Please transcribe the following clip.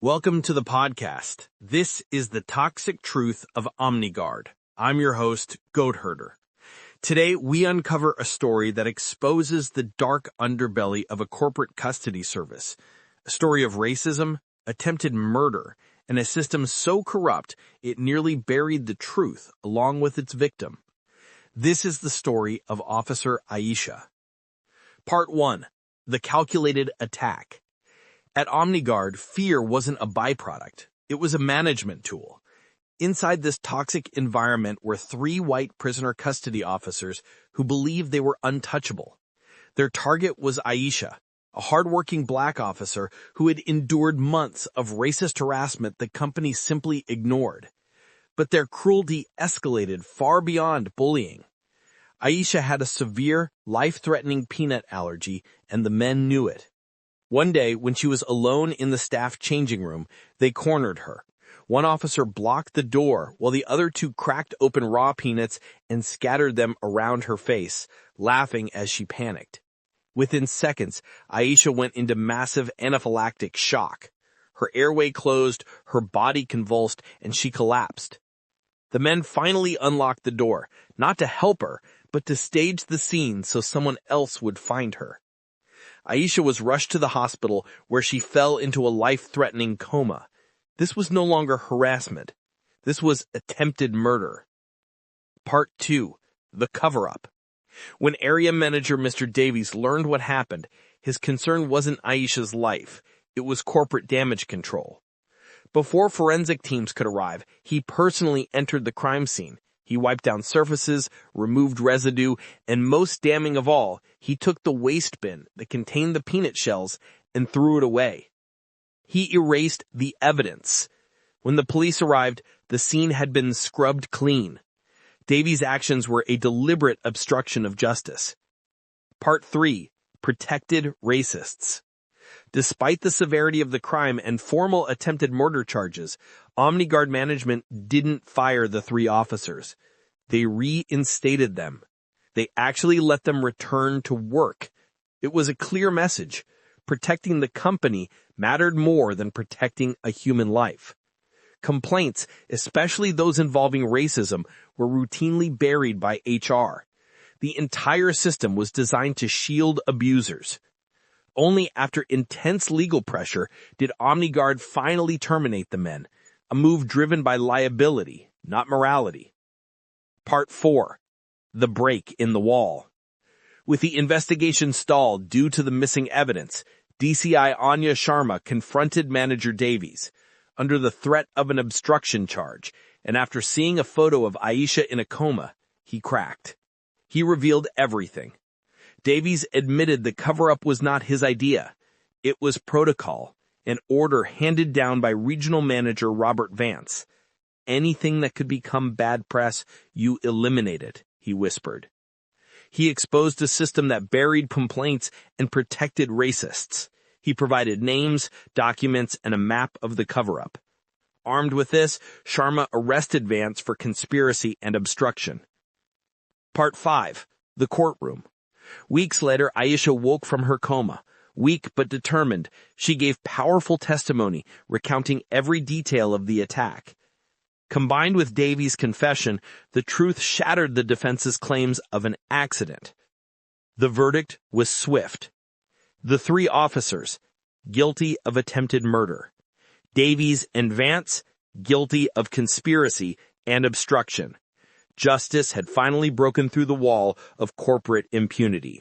Welcome to the podcast. This is the toxic truth of OmniGuard. I'm your host, Goat Herder. Today, we uncover a story that exposes the dark underbelly of a corporate custody service, a story of racism, attempted murder, and a system so corrupt it nearly buried the truth along with its victim. This is the story of Officer Aisha. Part 1. The Calculated Attack. At OmniGuard, fear wasn't a byproduct. It was a management tool. Inside this toxic environment were 3 white prisoner custody officers who believed they were untouchable. Their target was Aisha, a hardworking black officer who had endured months of racist harassment the company simply ignored. But their cruelty escalated far beyond bullying. Aisha had a severe, life-threatening peanut allergy, and the men knew it. One day, when she was alone in the staff changing room, they cornered her. One officer blocked the door while the other 2 cracked open raw peanuts and scattered them around her face, laughing as she panicked. Within seconds, Aisha went into massive anaphylactic shock. Her airway closed, her body convulsed, and she collapsed. The men finally unlocked the door, not to help her, but to stage the scene so someone else would find her. Aisha was rushed to the hospital where she fell into a life-threatening coma. This was no longer harassment. This was attempted murder. Part 2. The Cover-Up. When area manager Mr. Davies learned what happened, his concern wasn't Aisha's life. It was corporate damage control. Before forensic teams could arrive, he personally entered the crime scene. He wiped down surfaces, removed residue, and most damning of all, he took the waste bin that contained the peanut shells and threw it away. He erased the evidence. When the police arrived, the scene had been scrubbed clean. Davies' actions were a deliberate obstruction of justice. Part 3. Protected Racists. Despite the severity of the crime and formal attempted murder charges, OmniGuard management didn't fire the 3 officers. They reinstated them. They actually let them return to work. It was a clear message. Protecting the company mattered more than protecting a human life. Complaints, especially those involving racism, were routinely buried by HR. The entire system was designed to shield abusers. Only after intense legal pressure did OmniGuard finally terminate the men, a move driven by liability, not morality. Part 4. The Break in the Wall. With the investigation stalled due to the missing evidence, DCI Anya Sharma confronted manager Davies under the threat of an obstruction charge, and after seeing a photo of Aisha in a coma, he cracked. He revealed everything. Davies admitted the cover-up was not his idea. It was protocol, an order handed down by regional manager Robert Vance. Anything that could become bad press, you eliminate it, he whispered. He exposed a system that buried complaints and protected racists. He provided names, documents, and a map of the cover-up. Armed with this, Sharma arrested Vance for conspiracy and obstruction. Part 5. The Courtroom. Weeks later, Aisha woke from her coma. Weak but determined, she gave powerful testimony, recounting every detail of the attack. Combined with Davies' confession, the truth shattered the defense's claims of an accident. The verdict was swift. The 3 officers, guilty of attempted murder. Davies and Vance, guilty of conspiracy and obstruction. Justice had finally broken through the wall of corporate impunity.